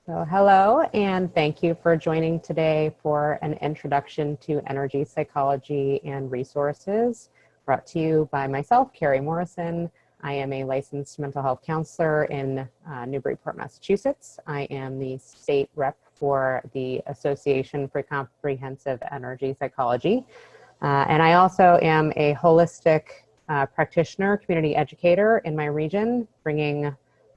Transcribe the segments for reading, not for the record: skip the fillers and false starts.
So hello, and thank you for joining today for an introduction to energy psychology and resources brought to you by myself, Carrie Morrison. I am a licensed mental health counselor in Newburyport, Massachusetts. I am the state rep for the Association for Comprehensive Energy Psychology. And I also am a holistic practitioner, community educator in my region, bringing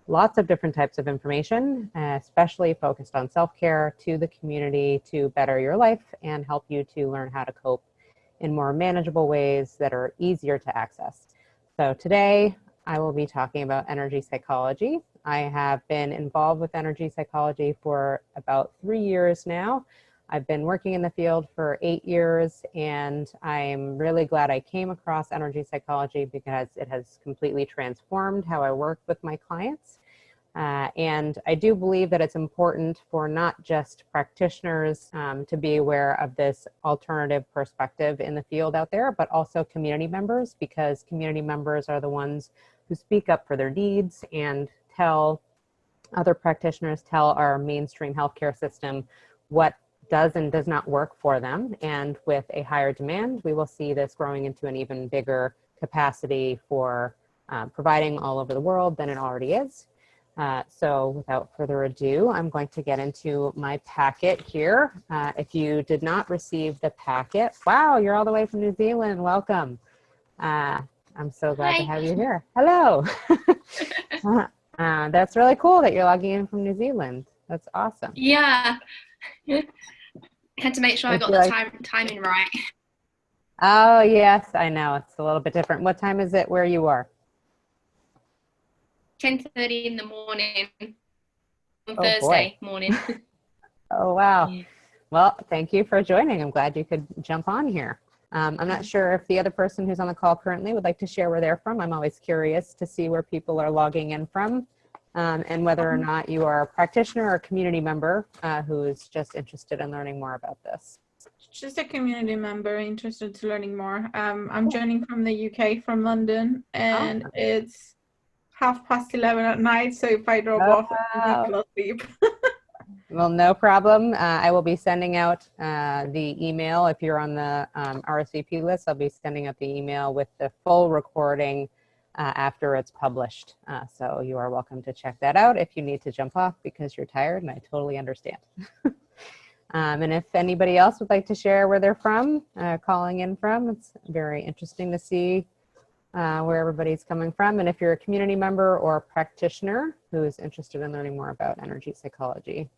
lots of different types of information, especially focused on self-care to the community to better your life and help you to learn how to cope in more manageable ways that are easier to access. So today I will be talking about energy psychology. I have been involved with energy psychology for about 3 years now. I've been working in the field for 8 years, and I'm really glad I came across energy psychology because it has completely transformed how I work with my clients. And I do believe that it's important for not just practitioners to be aware of this alternative perspective in the field out there, but also community members, because community members are the ones who speak up for their needs and tell other practitioners, tell our mainstream healthcare system what does and does not work for them. And with a higher demand, we will see this growing into an even bigger capacity for providing all over the world than it already is. So without further ado, I'm going to get into my packet here. If you did not receive the packet, wow, you're all the way from New Zealand. Welcome. I'm so glad to have you here. Hello. That's really cool that you're logging in from New Zealand. That's awesome. Yeah. Had to make sure I got the timing right. Oh, yes, I know. It's a little bit different. What time is it where you are? 10:30 in the morning on Thursday morning. Oh, wow. Yeah. Well, thank you for joining. I'm glad you could jump on here. I'm not sure if the other person who's on the call currently would like to share where they're from. I'm always curious to see where people are logging in from, and whether or not you are a practitioner or a community member who is just interested in learning more about this. Just a community member interested to learning more. I'm joining from the UK, from London, and it's 11:30 at night, so if I drop off, I'll sleep. Well, no problem. I will be sending out the email. If you're on the RSVP list, I'll be sending out the email with the full recording after it's published. So you are welcome to check that out if you need to jump off because you're tired, and I totally understand. And if anybody else would like to share where they're from, calling in from, it's very interesting to see where everybody's coming from. And if you're a community member or a practitioner who is interested in learning more about energy psychology.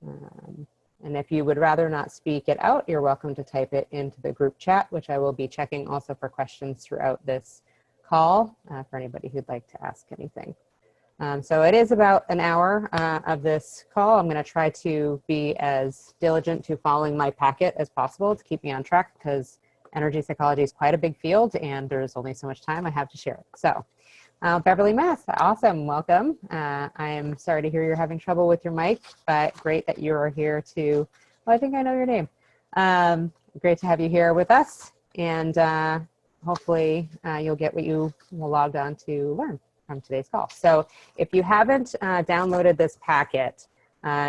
And if you would rather not speak it out, you're welcome to type it into the group chat, which I will be checking also for questions throughout this call for anybody who'd like to ask anything. So it is about an hour of this call. I'm going to try to be as diligent to following my packet as possible to keep me on track, because energy psychology is quite a big field and there's only so much time I have to share it. So Beverly, Mass, awesome, welcome. I am sorry to hear you're having trouble with your mic, but great that you're here to, well, I think I know your name. Great to have you here with us, and hopefully you'll get what you logged on to learn from today's call. So if you haven't downloaded this packet,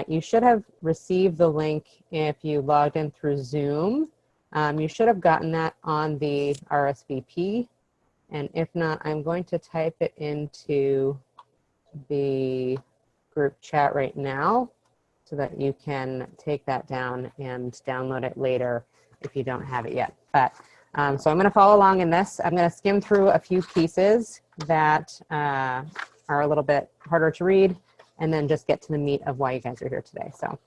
you should have received the link if you logged in through Zoom. You should have gotten that on the RSVP. And if not, I'm going to type it into the group chat right now so that you can take that down and download it later if you don't have it yet. But so I'm going to follow along in this. I'm going to skim through a few pieces that are a little bit harder to read, and then just get to the meat of why you guys are here today. So,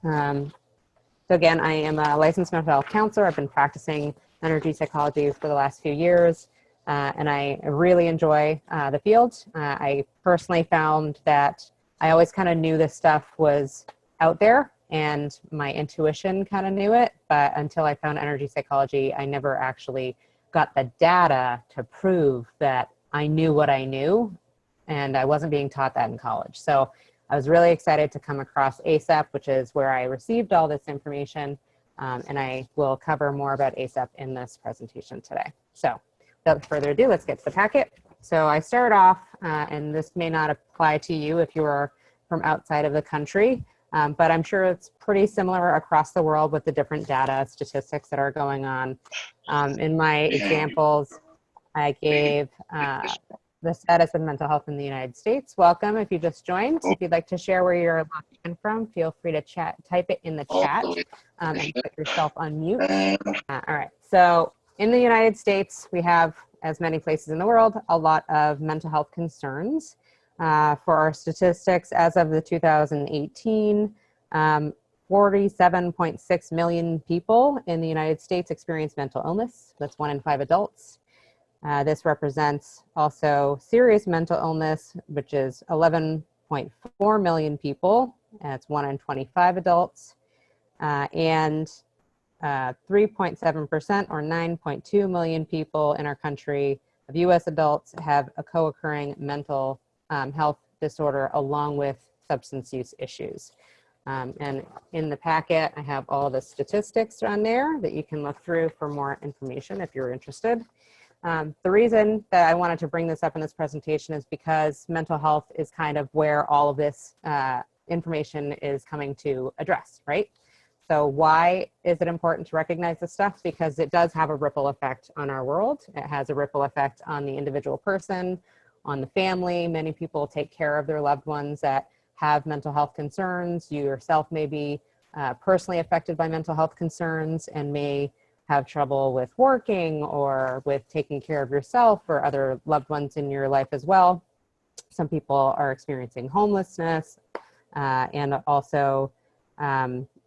so again, I am a licensed mental health counselor. I've been practicing energy psychology for the last few years. And I really enjoy the field. I personally found that I always kind of knew this stuff was out there, and my intuition kind of knew it, but until I found energy psychology, I never actually got the data to prove that I knew what I knew, and I wasn't being taught that in college. So I was really excited to come across ASAP, which is where I received all this information, and I will cover more about ASAP in this presentation today. So without further ado, let's get to the packet. So I start off, and this may not apply to you if you are from outside of the country, but I'm sure it's pretty similar across the world with the different data statistics that are going on. In my examples, I gave the status of mental health in the United States. Welcome if you just joined. If you'd like to share where you're logging in from, feel free to type it in the chat and put yourself on mute. All right, so in the United States, we have, as many places in the world, a lot of mental health concerns. For our statistics, as of the 2018, 47.6 million people in the United States experience mental illness. That's 1 in 5 adults. This represents also serious mental illness, which is 11.4 million people. That's 1 in 25 adults. And 3.7% or 9.2 million people in our country of US adults have a co-occurring mental health disorder along with substance use issues. And in the packet, I have all the statistics on there that you can look through for more information if you're interested. The reason that I wanted to bring this up in this presentation is because mental health is kind of where all of this information is coming to address, right? So why is it important to recognize this stuff? Because it does have a ripple effect on our world. It has a ripple effect on the individual person, on the family. Many people take care of their loved ones that have mental health concerns. You yourself may be personally affected by mental health concerns and may have trouble with working or with taking care of yourself or other loved ones in your life as well. Some people are experiencing homelessness and also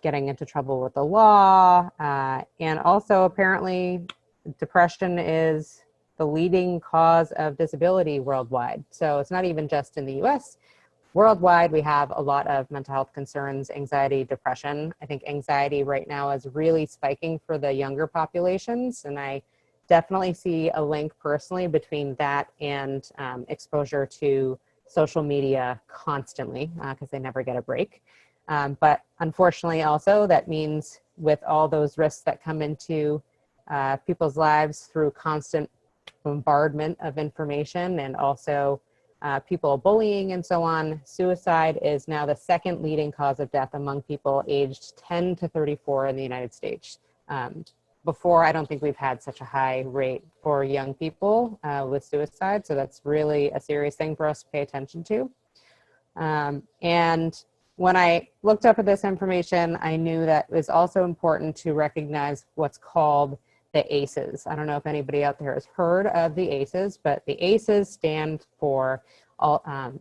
getting into trouble with the law. And also apparently depression is the leading cause of disability worldwide. So it's not even just in the US. Worldwide, we have a lot of mental health concerns, anxiety, depression. I think anxiety right now is really spiking for the younger populations. And I definitely see a link personally between that and exposure to social media constantly because they never get a break. But unfortunately also that means with all those risks that come into people's lives through constant bombardment of information and also people bullying and so on, suicide is now the second leading cause of death among people aged 10 to 34 in the United States. Before, I don't think we've had such a high rate for young people with suicide, so that's really a serious thing for us to pay attention to. And when I looked up at this information, I knew that it was also important to recognize what's called the ACEs. I don't know if anybody out there has heard of the ACEs, but the ACEs stand for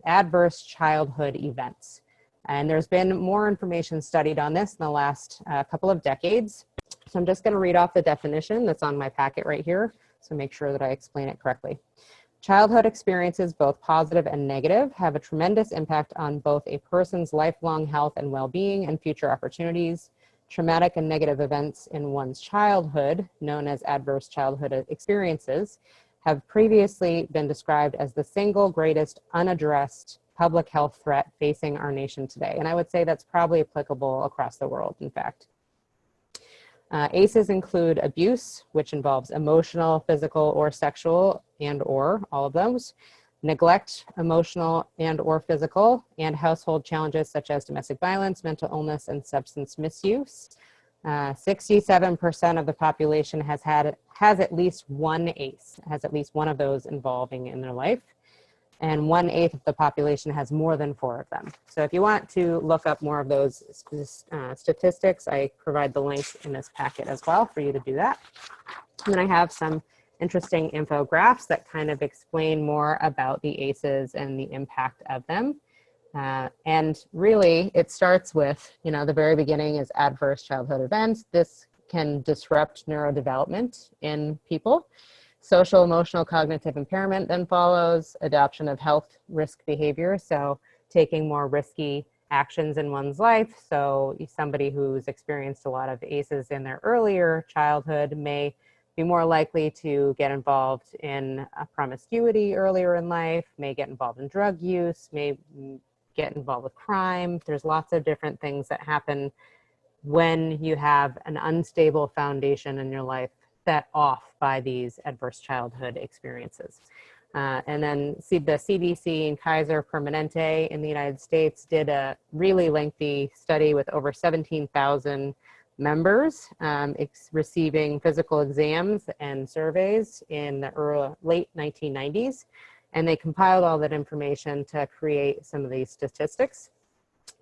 adverse childhood events. And there's been more information studied on this in the last couple of decades. So I'm just going to read off the definition that's on my packet right here, so make sure that I explain it correctly. Childhood experiences, both positive and negative, have a tremendous impact on both a person's lifelong health and well-being and future opportunities. Traumatic and negative events in one's childhood, known as adverse childhood experiences, have previously been described as the single greatest unaddressed public health threat facing our nation today. And I would say that's probably applicable across the world, in fact. ACEs include abuse, which involves emotional, physical, or sexual, and or all of those. Neglect, emotional and or physical, and household challenges such as domestic violence, mental illness, and substance misuse. 67% of the population has at least one ACE, has at least one of those involving in their life. And 1/8 of the population has more than 4 of them. So if you want to look up more of those statistics, I provide the link in this packet as well for you to do that. And then I have some interesting infographics that kind of explain more about the ACEs and the impact of them. And really, it starts with, the very beginning is adverse childhood events. This can disrupt neurodevelopment in people. Social, emotional, cognitive impairment then follows, adoption of health risk behavior, so taking more risky actions in one's life. So somebody who's experienced a lot of ACEs in their earlier childhood may be more likely to get involved in promiscuity earlier in life, may get involved in drug use, may get involved with crime. There's lots of different things that happen when you have an unstable foundation in your life set off by these adverse childhood experiences. And then the CDC and Kaiser Permanente in the United States did a really lengthy study with over 17,000 members receiving physical exams and surveys in the late 1990s. And they compiled all that information to create some of these statistics.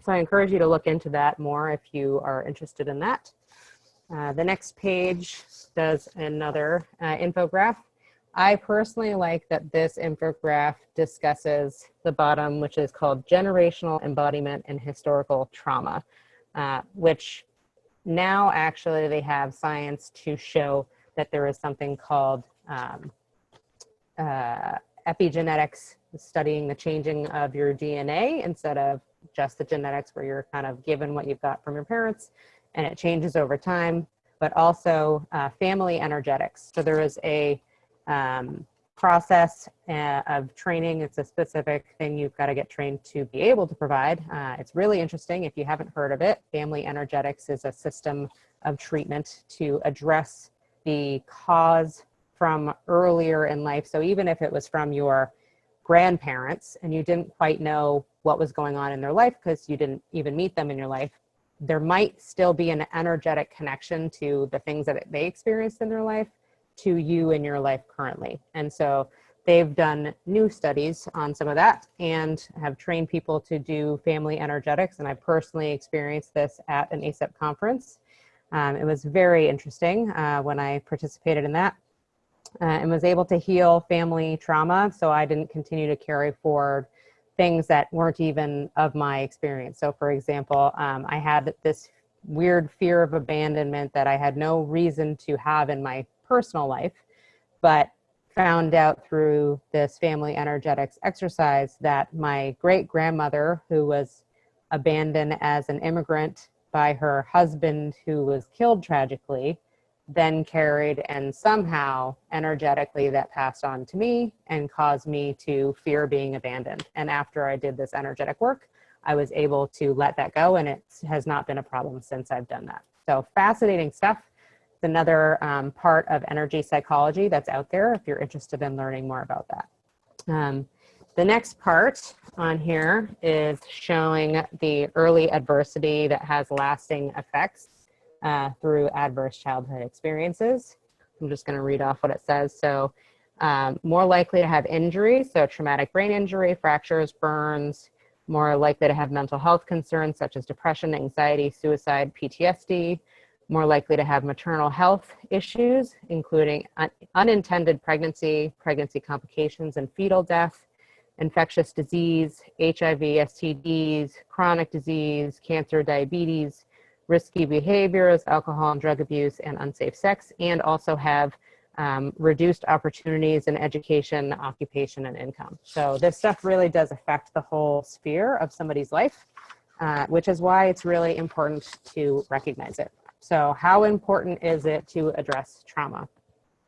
So I encourage you to look into that more if you are interested in that. The next page does another infograph. I personally like that this infograph discusses the bottom, which is called generational embodiment and historical trauma, which now actually they have science to show that there is something called epigenetics, studying the changing of your DNA instead of just the genetics where you're kind of given what you've got from your parents and it changes over time, but also family energetics. So there is a process of training. It's a specific thing you've got to get trained to be able to provide. It's really interesting if you haven't heard of it. Family energetics is a system of treatment to address the cause from earlier in life. So even if it was from your grandparents and you didn't quite know what was going on in their life because you didn't even meet them in your life, there might still be an energetic connection to the things that they experienced in their life to you in your life currently. And so they've done new studies on some of that and have trained people to do family energetics. And I personally experienced this at an ASEP conference. It was very interesting when I participated in that and was able to heal family trauma. So I didn't continue to carry forward things that weren't even of my experience. So for example, I had this weird fear of abandonment that I had no reason to have in my personal life, but found out through this family energetics exercise that my great grandmother, who was abandoned as an immigrant by her husband who was killed tragically, then carried and somehow energetically that passed on to me and caused me to fear being abandoned. And after I did this energetic work, I was able to let that go, and it has not been a problem since I've done that. So fascinating stuff. It's another part of energy psychology that's out there if you're interested in learning more about that. The next part on here is showing the early adversity that has lasting effects through adverse childhood experiences. I'm just going to read off what it says. So more likely to have injuries, so traumatic brain injury, fractures, burns, more likely to have mental health concerns such as depression, anxiety, suicide, PTSD, more likely to have maternal health issues, including unintended pregnancy, pregnancy complications, and fetal death, infectious disease, HIV, STDs, chronic disease, cancer, diabetes, risky behaviors, alcohol and drug abuse, and unsafe sex, and also have reduced opportunities in education, occupation, and income. So this stuff really does affect the whole sphere of somebody's life, which is why it's really important to recognize it. So how important is it to address trauma?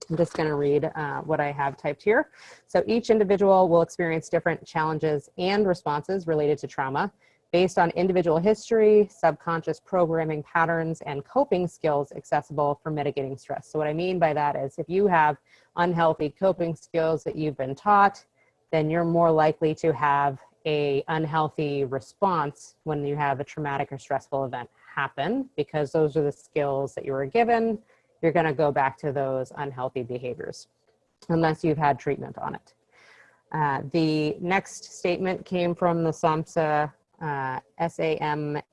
I'm just going to read what I have typed here. So each individual will experience different challenges and responses related to trauma based on individual history, subconscious programming patterns, and coping skills accessible for mitigating stress. So what I mean by that is if you have unhealthy coping skills that you've been taught, then you're more likely to have an unhealthy response when you have a traumatic or stressful event happen, because those are the skills that you were given. You're going to go back to those unhealthy behaviors unless you've had treatment on it. The next statement came from the SAMHSA samhsa.gov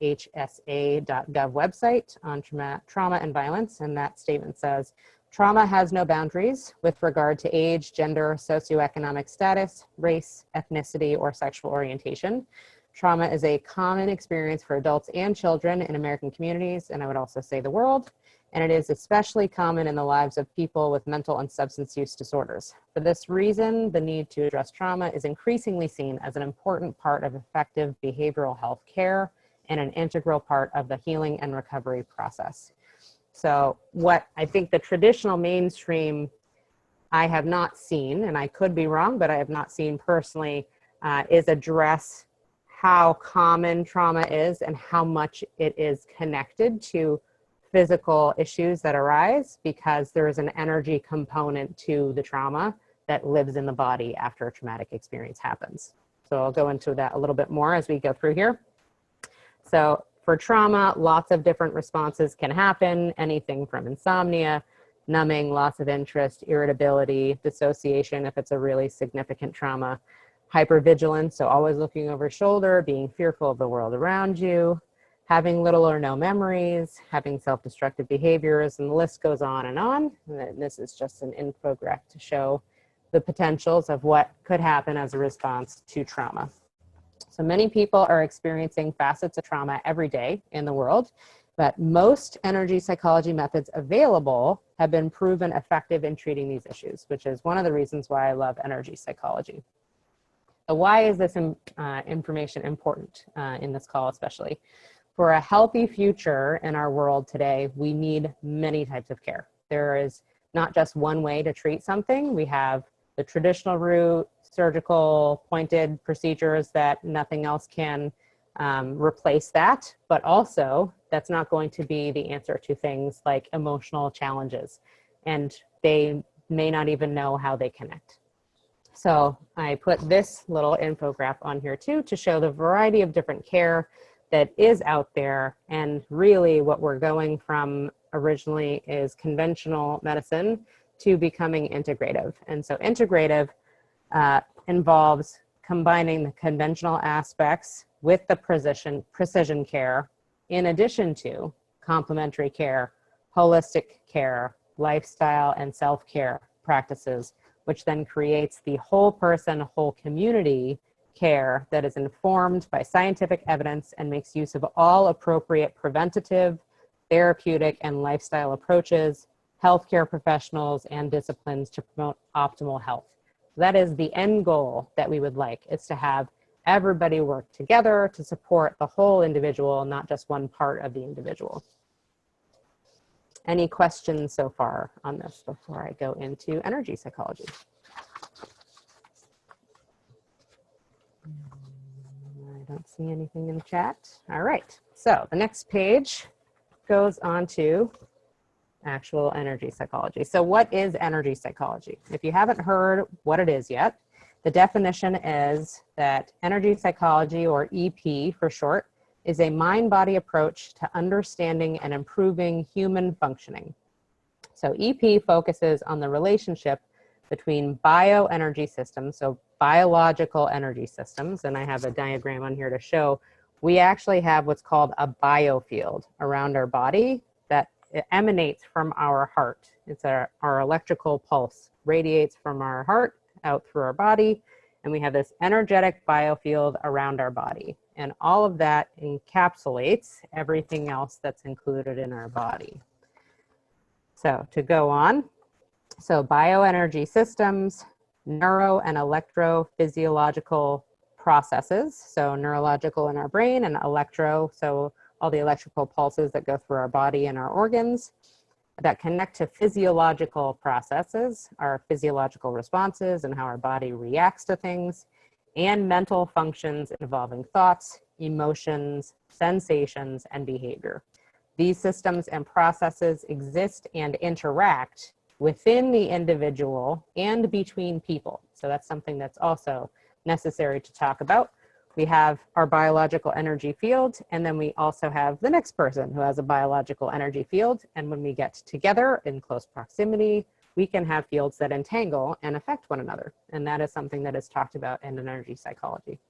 website on trauma and violence, and that statement says, trauma has no boundaries with regard to age, gender, socioeconomic status, race, ethnicity, or sexual orientation. Trauma is a common experience for adults and children in American communities, and I would also say the world, and it is especially common in the lives of people with mental and substance use disorders. For this reason, the need to address trauma is increasingly seen as an important part of effective behavioral health care and an integral part of the healing and recovery process. So what I think the traditional mainstream I have not seen, and I could be wrong, but I have not seen personally, is address how common trauma is and how much it is connected to physical issues that arise, because there is an energy component to the trauma that lives in the body after a traumatic experience happens. So I'll go into that a little bit more as we go through here. So for trauma, lots of different responses can happen, anything from insomnia, numbing, loss of interest, irritability, dissociation if it's a really significant trauma, hypervigilance, so always looking over your shoulder, being fearful of the world around you, having little or no memories, having self-destructive behaviors, and the list goes on. And this is just an infographic to show the potentials of what could happen as a response to trauma. So many people are experiencing facets of trauma every day in the world, but most energy psychology methods available have been proven effective in treating these issues, which is one of the reasons why I love energy psychology. So why is this information important in this call especially? For a healthy future in our world today, we need many types of care. There is not just one way to treat something. We have the traditional route, surgical, pointed procedures that nothing else can replace that, but also that's not going to be the answer to things like emotional challenges, and they may not even know how they connect. So I put this little infographic on here too to show the variety of different care that is out there, and really what we're going from originally is conventional medicine to becoming integrative. And so integrative involves combining the conventional aspects with the precision care, in addition to complementary care, holistic care, lifestyle and self-care practices, which then creates the whole person, whole community care that is informed by scientific evidence and makes use of all appropriate preventative, therapeutic, and lifestyle approaches, healthcare professionals, and disciplines to promote optimal health. That is the end goal that we would like, is to have everybody work together to support the whole individual, not just one part of the individual. Any questions so far on this before I go into energy psychology? I don't see anything in the chat. All right, so the next page goes on to actual energy psychology. So what is energy psychology? If you haven't heard what it is yet, the definition is that energy psychology, or EP for short, is a mind-body approach to understanding and improving human functioning. So EP focuses on the relationship between bioenergy systems, so biological energy systems, and I have a diagram on here to show we actually have what's called a biofield around our body that emanates from our heart. It's our electrical pulse, radiates from our heart out through our body, and we have this energetic biofield around our body. And all of that encapsulates everything else that's included in our body. So to go on, so bioenergy systems, neuro and electrophysiological processes, so neurological in our brain, and electro, so all the electrical pulses that go through our body and our organs that connect to physiological processes, our physiological responses and how our body reacts to things, and mental functions involving thoughts, emotions, sensations, and behavior. These systems and processes exist and interact within the individual and between people. So that's something that's also necessary to talk about. We have our biological energy field, and then we also have the next person who has a biological energy field. And when we get together in close proximity, we can have fields that entangle and affect one another. And that is something that is talked about in energy psychology.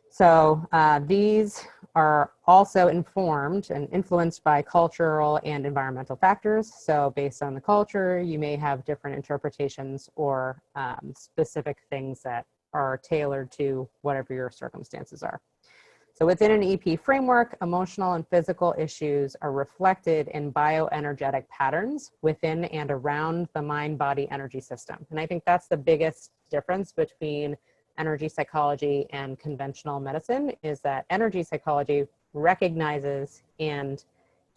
So these are also informed and influenced by cultural and environmental factors. So based on the culture, you may have different interpretations or specific things that are tailored to whatever your circumstances are. So within an EP framework, emotional and physical issues are reflected in bioenergetic patterns within and around the mind-body energy system. And I think that's the biggest difference between energy psychology and conventional medicine, is that energy psychology recognizes and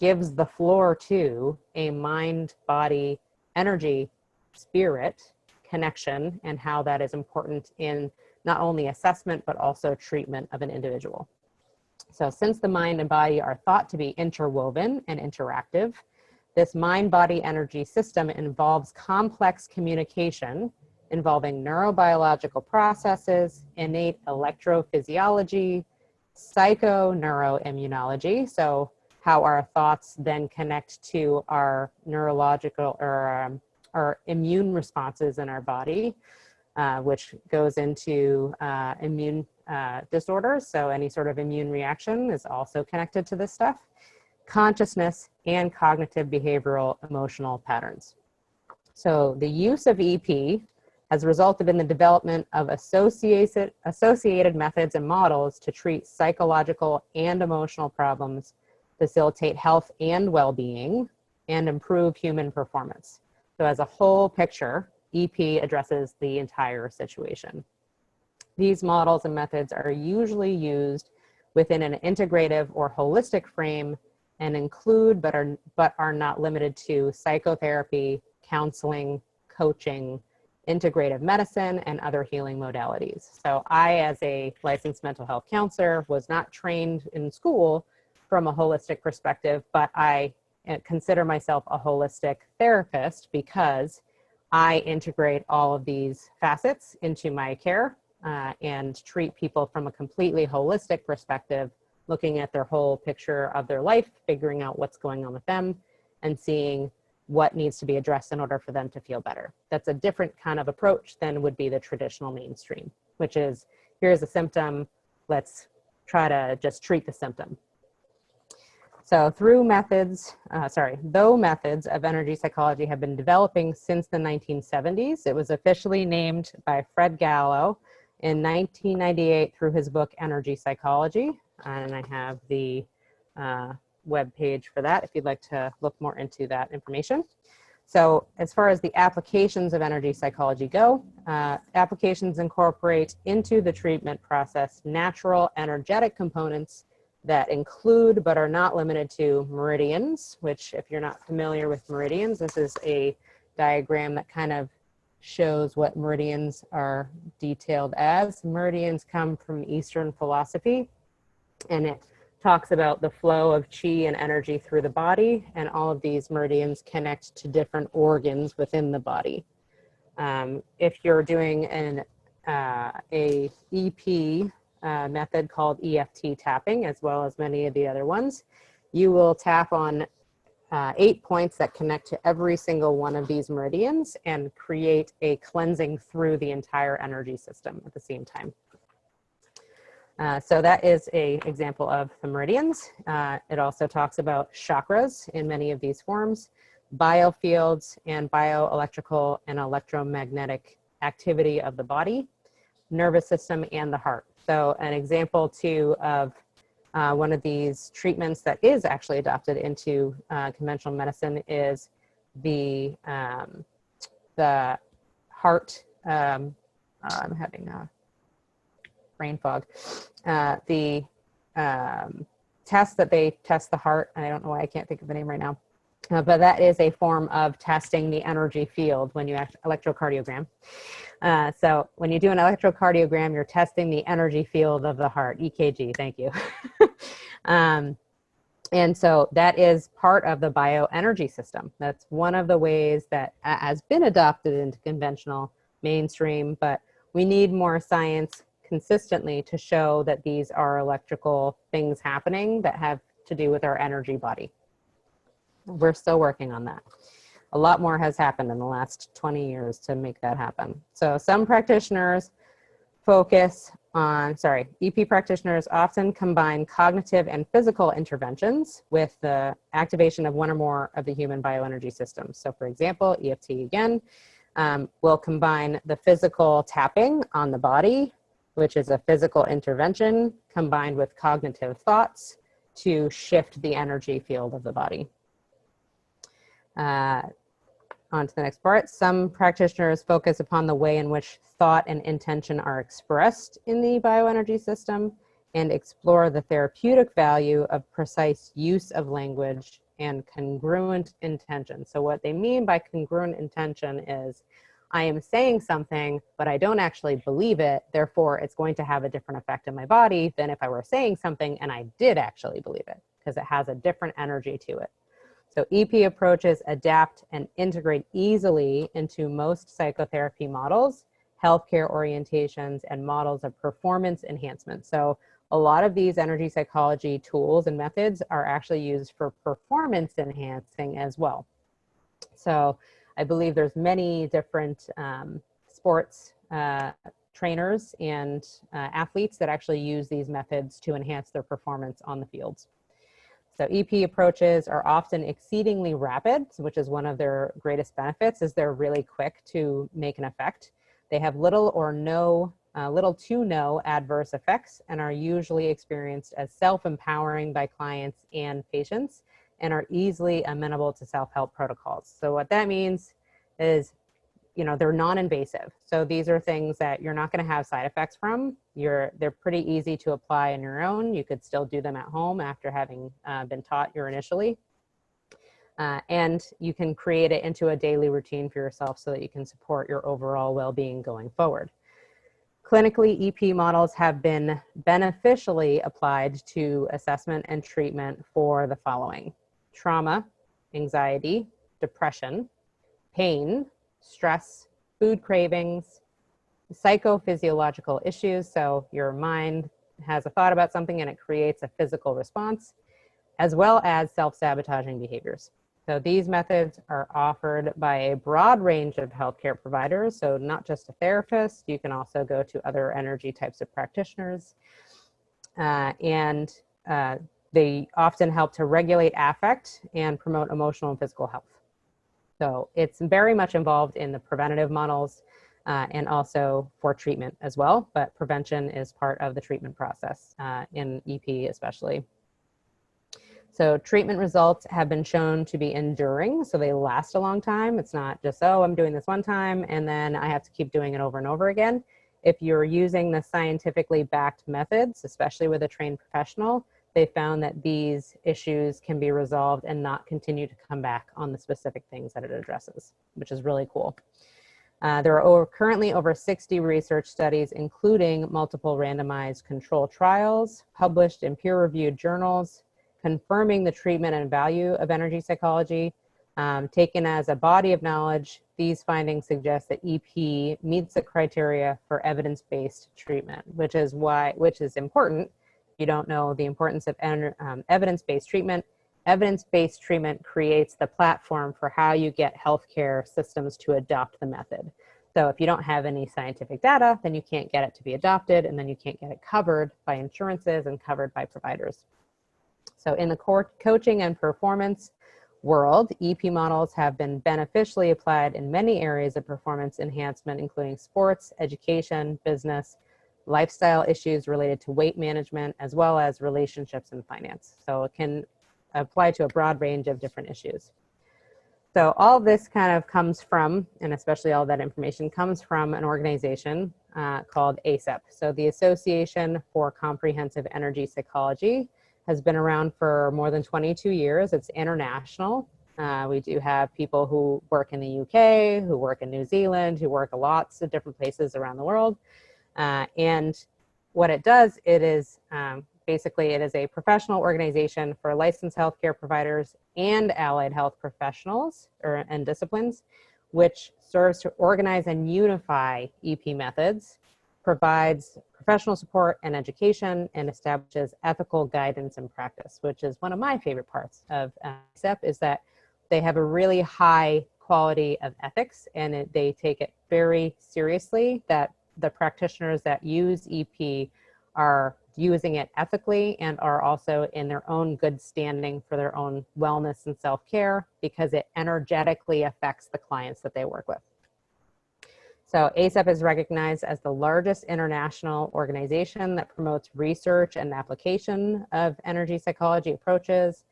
gives the floor to a mind-body energy spirit connection, and how that is important in not only assessment but also treatment of an individual. So since the mind and body are thought to be interwoven and interactive, This mind-body energy system involves complex communication involving neurobiological processes, innate electrophysiology, psychoneuroimmunology, so how our thoughts then connect to our neurological or our immune responses in our body, which goes into immune disorders. So any sort of immune reaction is also connected to this stuff. Consciousness and cognitive behavioral emotional patterns. So the use of EP has resulted in the development of associated methods and models to treat psychological and emotional problems, facilitate health and well-being, and improve human performance. So as a whole picture, EP addresses the entire situation. These models and methods are usually used within an integrative or holistic frame and include but are not limited to psychotherapy, counseling, coaching, integrative medicine, and other healing modalities. So I, as a licensed mental health counselor, was not trained in school from a holistic perspective, but I consider myself a holistic therapist because I integrate all of these facets into my care and treat people from a completely holistic perspective, looking at their whole picture of their life, figuring out what's going on with them, and seeing what needs to be addressed in order for them to feel better. That's a different kind of approach than would be the traditional mainstream, which is, here's a symptom, let's try to just treat the symptom. So though methods of energy psychology have been developing since the 1970s, it was officially named by Fred Gallo in 1998 through his book, Energy Psychology. And I have the web page for that if you'd like to look more into that information. So as far as the applications of energy psychology go, applications incorporate into the treatment process natural energetic components that include but are not limited to meridians, which if you're not familiar with meridians, this is a diagram that kind of shows what meridians are detailed as. Meridians come from Eastern philosophy, and it talks about the flow of chi and energy through the body, and all of these meridians connect to different organs within the body. If you're doing a EP method called EFT tapping, as well as many of the other ones, you will tap on 8 points that connect to every single one of these meridians and create a cleansing through the entire energy system at the same time. So that is an example of the meridians. It also talks about chakras in many of these forms, biofields, and bioelectrical and electromagnetic activity of the body, nervous system, and the heart. So an example too of one of these treatments that is actually adopted into conventional medicine is the heart, I'm having a brain fog, the test that they test the heart, and I don't know why I can't think of the name right now, but that is a form of testing the energy field when you electrocardiogram. So when you do an electrocardiogram, you're testing the energy field of the heart, EKG, thank you. And so that is part of the bioenergy system. That's one of the ways that has been adopted into conventional mainstream, but we need more science consistently to show that these are electrical things happening that have to do with our energy body. We're still working on that. A lot more has happened in the last 20 years to make that happen. So some practitioners focus on, EP practitioners often combine cognitive and physical interventions with the activation of one or more of the human bioenergy systems. So for example, EFT again, will combine the physical tapping on the body, which is a physical intervention, combined with cognitive thoughts to shift the energy field of the body. On to the next part. Some practitioners focus upon the way in which thought and intention are expressed in the bioenergy system and explore the therapeutic value of precise use of language and congruent intention. So what they mean by congruent intention is, I am saying something, but I don't actually believe it. Therefore, it's going to have a different effect in my body than if I were saying something and I did actually believe it, because it has a different energy to it. So EP approaches adapt and integrate easily into most psychotherapy models, healthcare orientations, and models of performance enhancement. So a lot of these energy psychology tools and methods are actually used for performance enhancing as well. So I believe there's many different sports trainers and athletes that actually use these methods to enhance their performance on the fields. So EP approaches are often exceedingly rapid, which is one of their greatest benefits, is they're really quick to make an effect. They have little to no adverse effects and are usually experienced as self-empowering by clients and patients, and are easily amenable to self-help protocols. So what that means is, they're non-invasive. So these are things that you're not going to have side effects from. They're pretty easy to apply on your own. You could still do them at home after having been taught your initially. And you can create it into a daily routine for yourself so that you can support your overall well-being going forward. Clinically, EP models have been beneficially applied to assessment and treatment for the following: trauma, anxiety, depression, pain, stress, food cravings, psychophysiological issues. So your mind has a thought about something and it creates a physical response, as well as self-sabotaging behaviors. So these methods are offered by a broad range of healthcare providers. So not just a therapist, you can also go to other energy types of practitioners. They often help to regulate affect and promote emotional and physical health. So it's very much involved in the preventative models and also for treatment as well, but prevention is part of the treatment process in EP especially. So treatment results have been shown to be enduring, so they last a long time. It's not just, oh, I'm doing this one time and then I have to keep doing it over and over again. If you're using the scientifically backed methods, especially with a trained professional, they found that these issues can be resolved and not continue to come back on the specific things that it addresses, which is really cool. There are currently over 60 research studies, including multiple randomized control trials, published in peer-reviewed journals, confirming the treatment and value of energy psychology. Taken as a body of knowledge, these findings suggest that EP meets the criteria for evidence-based treatment, which is important. You don't know the importance of evidence-based treatment. Evidence-based treatment creates the platform for how you get healthcare systems to adopt the method. So if you don't have any scientific data, then you can't get it to be adopted, and then you can't get it covered by insurances and covered by providers. So in the coaching and performance world, EP models have been beneficially applied in many areas of performance enhancement, including sports, education, business, lifestyle issues related to weight management, as well as relationships and finance. So it can apply to a broad range of different issues. So all this kind of comes from, and especially all that information comes from, an organization called ASEP. So the Association for Comprehensive Energy Psychology has been around for more than 22 years. It's international. We do have people who work in the UK, who work in New Zealand, who work lots of different places around the world. And what it does, it is basically, it is a professional organization for licensed healthcare providers and allied health professionals and disciplines, which serves to organize and unify EP methods, provides professional support and education, and establishes ethical guidance and practice, which is one of my favorite parts of ASEP, is that they have a really high quality of ethics, and they take it very seriously that the practitioners that use EP are using it ethically and are also in their own good standing for their own wellness and self-care, because it energetically affects the clients that they work with. So ASEP is recognized as the largest international organization that promotes research and application of energy psychology approaches,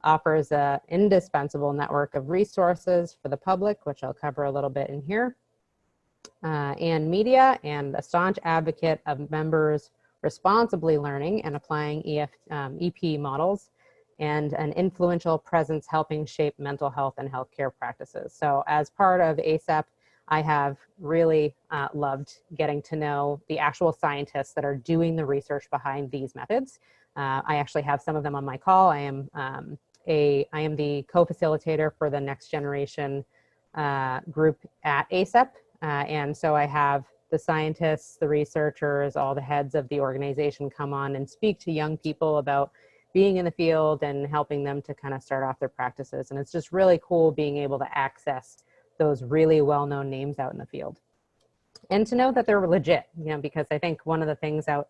offers an indispensable network of resources for the public, which I'll cover a little bit in here, and media, and a staunch advocate of members responsibly learning and applying EP models, and an influential presence helping shape mental health and healthcare practices. So as part of ASEP, I have really loved getting to know the actual scientists that are doing the research behind these methods. I actually have some of them on my call. I am I am the co-facilitator for the next generation group at ACEP. And so I have the scientists, the researchers, all the heads of the organization come on and speak to young people about being in the field and helping them to kind of start off their practices. And it's just really cool being able to access those really well-known names out in the field. And to know that they're legit, because I think one of the things out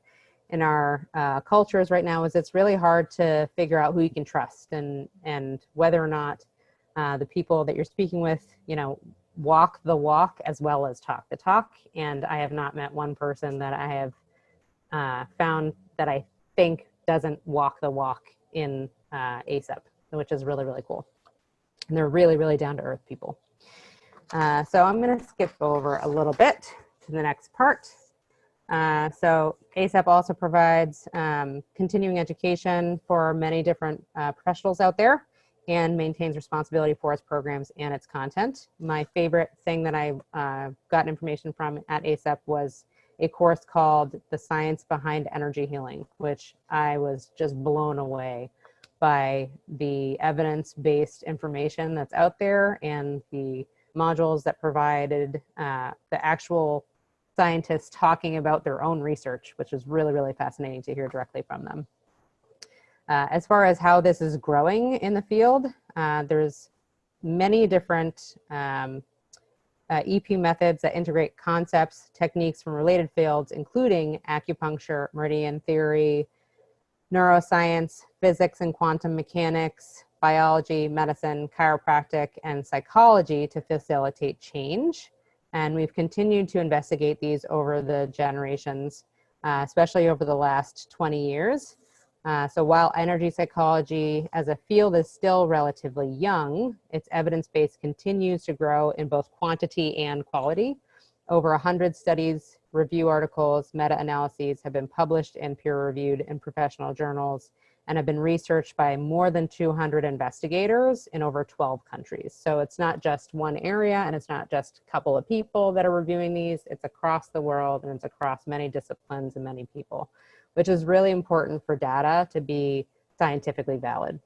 in our cultures right now is it's really hard to figure out who you can trust and whether or not the people that you're speaking with, walk the walk as well as talk the talk. And I have not met one person that I have found that I think doesn't walk the walk in ACEP, which is really, really cool. And they're really, really down to earth people. So I'm going to skip over a little bit to the next part. So ACEP also provides continuing education for many different professionals out there and maintains responsibility for its programs and its content. My favorite thing that I got information from at ACEP was a course called The Science Behind Energy Healing, which I was just blown away by the evidence-based information that's out there and the modules that provided the actual scientists talking about their own research, which is really, really fascinating to hear directly from them. As far as how this is growing in the field, there's many different EP methods that integrate concepts, techniques from related fields, including acupuncture, meridian theory, neuroscience, physics and quantum mechanics, biology, medicine, chiropractic, and psychology to facilitate change. And we've continued to investigate these over the generations, especially over the last 20 years. So while energy psychology as a field is still relatively young, its evidence base continues to grow in both quantity and quality. Over 100 studies, review articles, meta-analyses have been published and peer-reviewed in professional journals and have been researched by more than 200 investigators in over 12 countries. So it's not just one area and it's not just a couple of people that are reviewing these, it's across the world and it's across many disciplines and many people, which is really important for data to be scientifically valid.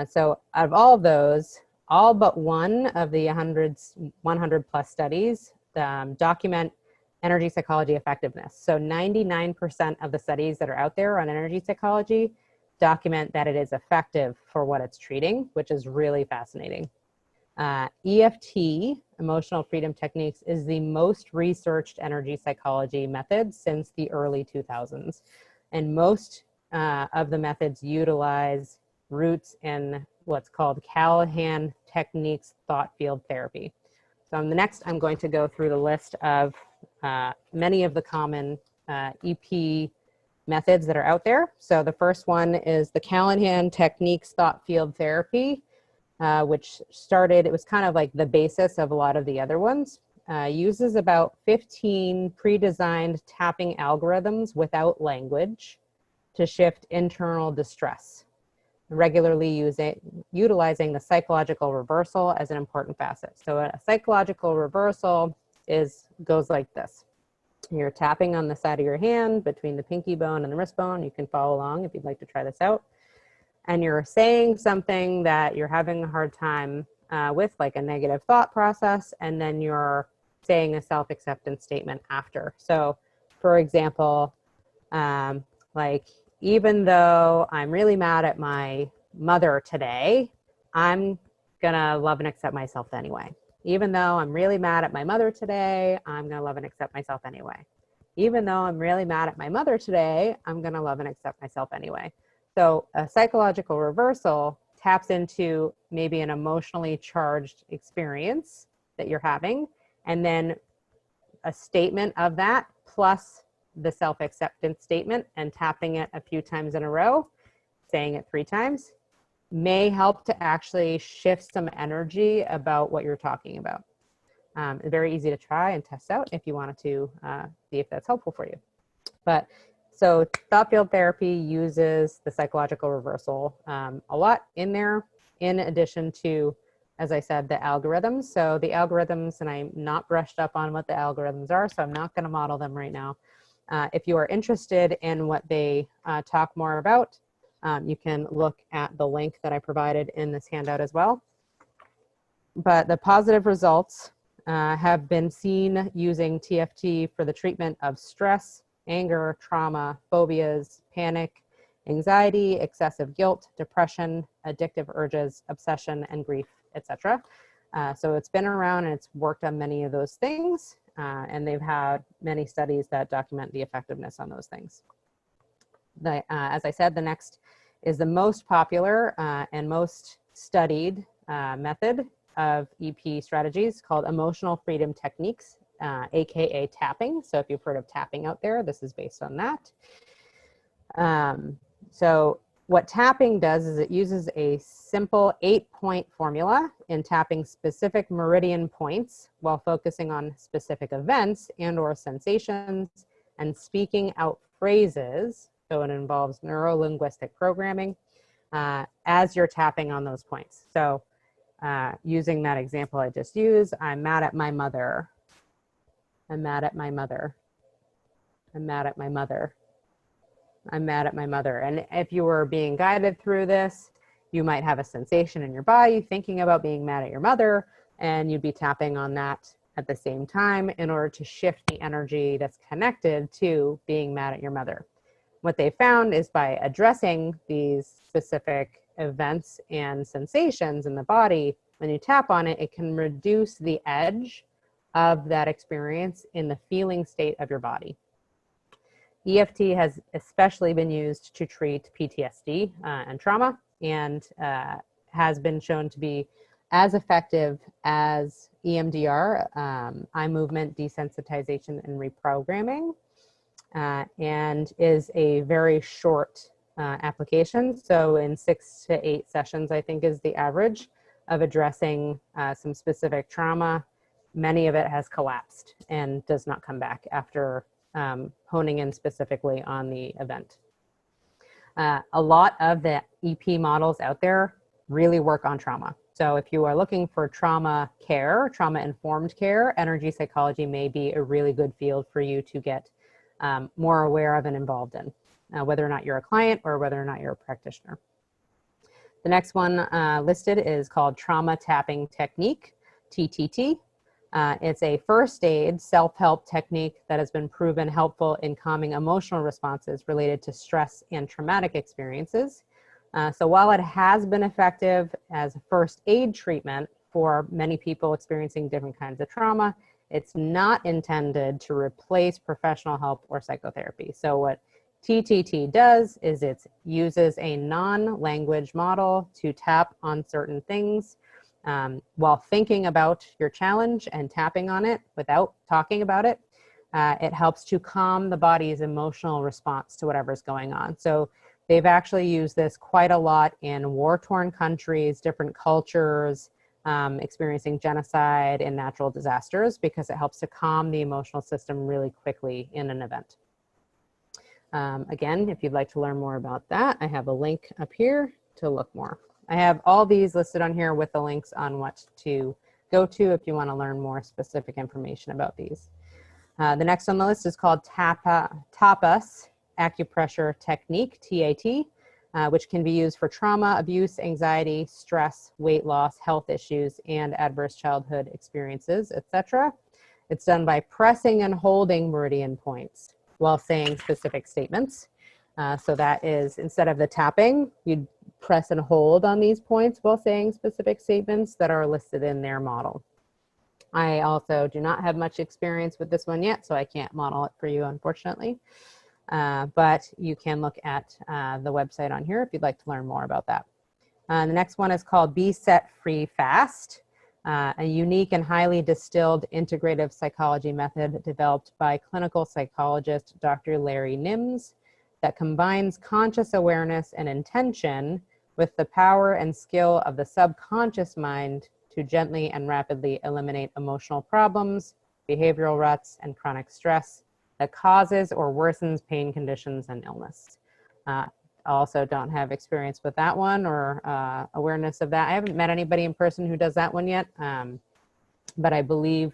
So out of all of those, all but one of the 100 plus studies document energy psychology effectiveness. So 99% of the studies that are out there on energy psychology document that it is effective for what it's treating, which is really fascinating. EFT, emotional freedom techniques, is the most researched energy psychology method since the early 2000s. And most of the methods utilize roots in what's called Callahan techniques thought field therapy. So next, I'm going to go through the list of many of the common EP methods that are out there. So the first one is the Callahan techniques thought field therapy, which started, it was kind of like the basis of a lot of the other ones. Uses about 15 pre-designed tapping algorithms without language to shift internal distress, regularly utilizing the psychological reversal as an important facet. So a psychological reversal goes like this. You're tapping on the side of your hand between the pinky bone and the wrist bone. You can follow along if you'd like to try this out. And you're saying something that you're having a hard time with, like a negative thought process, and then you're saying a self-acceptance statement after. So for example, like, even though I'm really mad at my mother today, I'm gonna love and accept myself anyway. Even though I'm really mad at my mother today, I'm gonna love and accept myself anyway. Even though I'm really mad at my mother today, I'm gonna love and accept myself anyway. So a psychological reversal taps into maybe an emotionally charged experience that you're having, and then a statement of that plus the self-acceptance statement and tapping it a few times in a row, saying it 3 times, may help to actually shift some energy about what you're talking about. It's very easy to try and test out if you wanted to see if that's helpful for you. But so thought field therapy uses the psychological reversal a lot in there, in addition to, as I said, the algorithms. So the algorithms, and I'm not brushed up on what the algorithms are, so I'm not going to model them right now. If you are interested in what they talk more about, You can look at the link that I provided in this handout as well. But the positive results have been seen using TFT for the treatment of stress, anger, trauma, phobias, panic, anxiety, excessive guilt, depression, addictive urges, obsession, and grief, etc. So it's been around and it's worked on many of those things, and they've had many studies that document the effectiveness on those things. As I said, the next is the most popular and most studied method of EP strategies called emotional freedom techniques, aka tapping. So if you've heard of tapping out there, this is based on that. So what tapping does is it uses a simple 8-point formula in tapping specific meridian points while focusing on specific events and or sensations and speaking out phrases. So it involves neuro-linguistic programming as you're tapping on those points. So using that example I just used, I'm mad at my mother. I'm mad at my mother. I'm mad at my mother. I'm mad at my mother. And if you were being guided through this, you might have a sensation in your body thinking about being mad at your mother, and you'd be tapping on that at the same time in order to shift the energy that's connected to being mad at your mother. What they found is by addressing these specific events and sensations in the body, when you tap on it, it can reduce the edge of that experience in the feeling state of your body. EFT has especially been used to treat PTSD and trauma, and has been shown to be as effective as EMDR, eye movement desensitization and reprogramming, and is a very short application. So in 6 to 8 sessions, I think is the average of addressing some specific trauma. Many of it has collapsed and does not come back after honing in specifically on the event. A lot of the EP models out there really work on trauma. So if you are looking for trauma care, trauma-informed care, energy psychology may be a really good field for you to get more aware of and involved in, whether or not you're a client or whether or not you're a practitioner. The next one listed is called Trauma Tapping Technique, TTT. It's a first aid self-help technique that has been proven helpful in calming emotional responses related to stress and traumatic experiences. So while it has been effective as a first aid treatment for many people experiencing different kinds of trauma, it's not intended to replace professional help or psychotherapy. So what TTT does is it uses a non-language model to tap on certain things while thinking about your challenge and tapping on it without talking about it. It helps to calm the body's emotional response to whatever's going on. So they've actually used this quite a lot in war-torn countries, different cultures, experiencing genocide and natural disasters, because it helps to calm the emotional system really quickly in an event. Again, if you'd like to learn more about that, I have a link up here to look more. I have all these listed on here with the links on what to go to if you want to learn more specific information about these. The next on the list is called Tapas Acupressure Technique, TAT, which can be used for trauma, abuse, anxiety, stress, weight loss, health issues, and adverse childhood experiences, etc. It's done by pressing and holding meridian points while saying specific statements. So that is, instead of the tapping, you'd press and hold on these points while saying specific statements that are listed in their model. I also do not have much experience with this one yet, so I can't model it for you, unfortunately. But you can look at the website on here if you'd like to learn more about that. The next one is called Be Set Free Fast, a unique and highly distilled integrative psychology method developed by clinical psychologist Dr. Larry Nims that combines conscious awareness and intention with the power and skill of the subconscious mind to gently and rapidly eliminate emotional problems, behavioral ruts, and chronic stress that causes or worsens pain conditions and illness. I also don't have experience with that one or awareness of that. I haven't met anybody in person who does that one yet, but I believe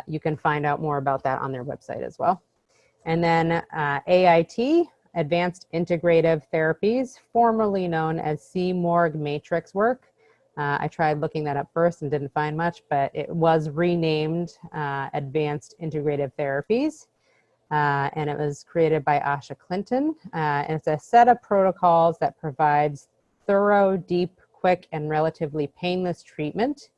you can find out more about that on their website as well. And then AIT, advanced integrative therapies, formerly known as C-Morg matrix work. I tried looking that up first and didn't find much, but it was renamed Advanced Integrative Therapies. And it was created by Asha Clinton. And it's a set of protocols that provides thorough, deep, quick, and relatively painless treatment.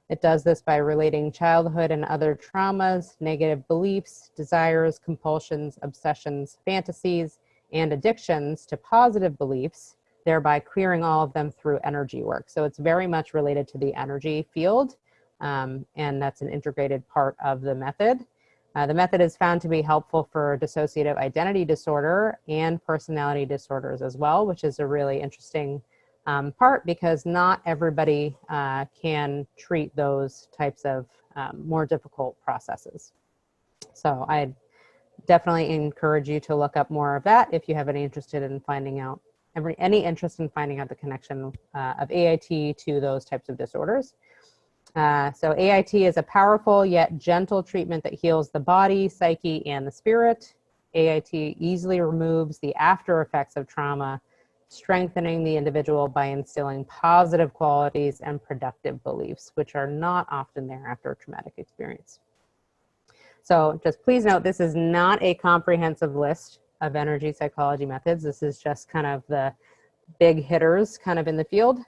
It does this by relating childhood and other traumas, negative beliefs, desires, compulsions, obsessions, fantasies, and addictions to positive beliefs, thereby clearing all of them through energy work. So it's very much related to the energy field, and that's an integrated part of the method. The method is found to be helpful for dissociative identity disorder and personality disorders as well, which is a really interesting part because not everybody can treat those types of more difficult processes. So I definitely encourage you to look up more of that if you have any interest in finding out the connection of AIT to those types of disorders. So AIT is a powerful yet gentle treatment that heals the body, psyche, and the spirit. AIT easily removes the after effects of trauma, strengthening the individual by instilling positive qualities and productive beliefs, which are not often there after a traumatic experience. So just please note, this is not a comprehensive list of energy psychology methods. This is just kind of the big hitters kind of in the field.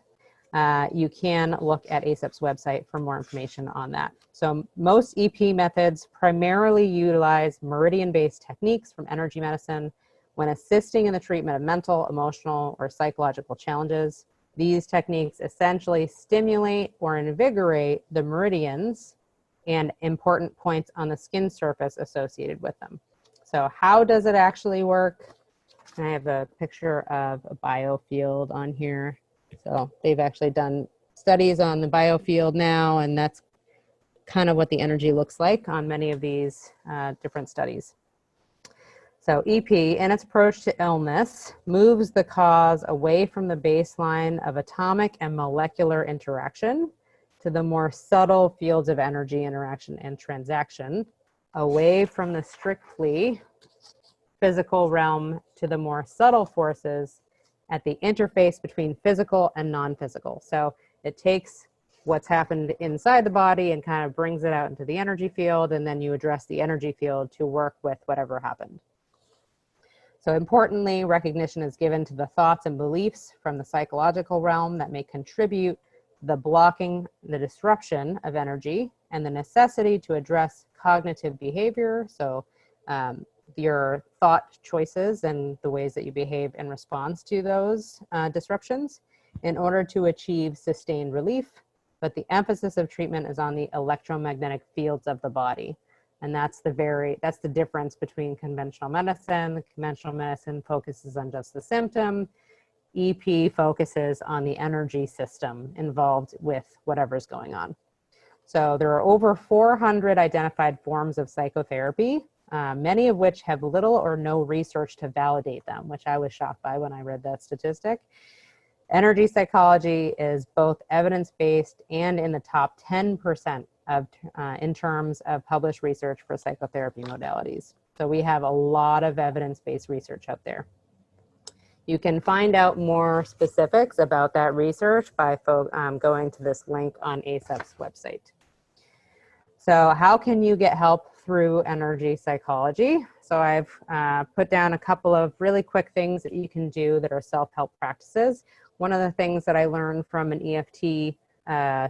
You can look at ASAP's website for more information on that. So most EP methods primarily utilize meridian-based techniques from energy medicine when assisting in the treatment of mental, emotional, or psychological challenges. These techniques essentially stimulate or invigorate the meridians and important points on the skin surface associated with them. So how does it actually work? I have a picture of a biofield on here. So they've actually done studies on the biofield now, and that's kind of what the energy looks like on many of these different studies. So EP, in its approach to illness, moves the cause away from the baseline of atomic and molecular interaction to the more subtle fields of energy interaction and transaction, away from the strictly physical realm to the more subtle forces at the interface between physical and non-physical. So it takes what's happened inside the body and kind of brings it out into the energy field, and then you address the energy field to work with whatever happened. So importantly, recognition is given to the thoughts and beliefs from the psychological realm that may contribute to the blocking, the disruption of energy, and the necessity to address cognitive behavior. So your thought choices and the ways that you behave in response to those disruptions in order to achieve sustained relief. But the emphasis of treatment is on the electromagnetic fields of the body. And that's the difference between conventional medicine. The conventional medicine focuses on just the symptom. EP focuses on the energy system involved with whatever's going on. So there are over 400 identified forms of psychotherapy, many of which have little or no research to validate them, which I was shocked by when I read that statistic. Energy psychology is both evidence-based and in the top 10% of, in terms of published research for psychotherapy modalities. So we have a lot of evidence-based research out there. You can find out more specifics about that research by going to this link on ASAP's website. So how can you get help through energy psychology? So I've put down a couple of really quick things that you can do that are self-help practices. One of the things that I learned from an EFT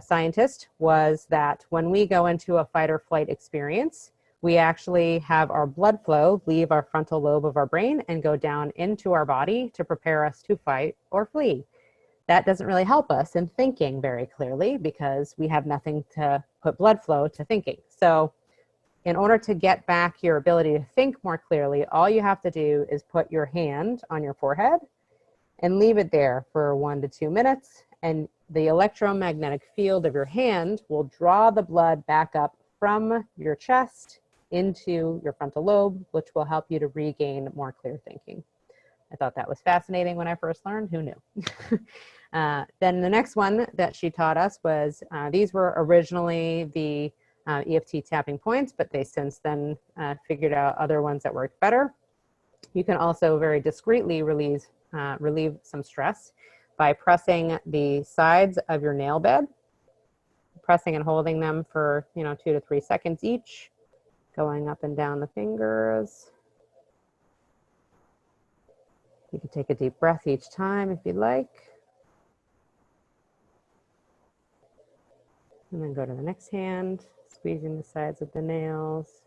scientist was that when we go into a fight or flight experience, we actually have our blood flow leave our frontal lobe of our brain and go down into our body to prepare us to fight or flee. That doesn't really help us in thinking very clearly because we have nothing to put blood flow to thinking. So in order to get back your ability to think more clearly, all you have to do is put your hand on your forehead and leave it there for 1 to 2 minutes. And the electromagnetic field of your hand will draw the blood back up from your chest into your frontal lobe, which will help you to regain more clear thinking. I thought that was fascinating when I first learned. Who knew? Then the next one that she taught us was, these were originally the EFT tapping points, but they since then figured out other ones that worked better. You can also very discreetly relieve some stress by pressing the sides of your nail bed, pressing and holding them for 2 to 3 seconds each, going up and down the fingers. You can take a deep breath each time if you'd like. And then go to the next hand, squeezing the sides of the nails.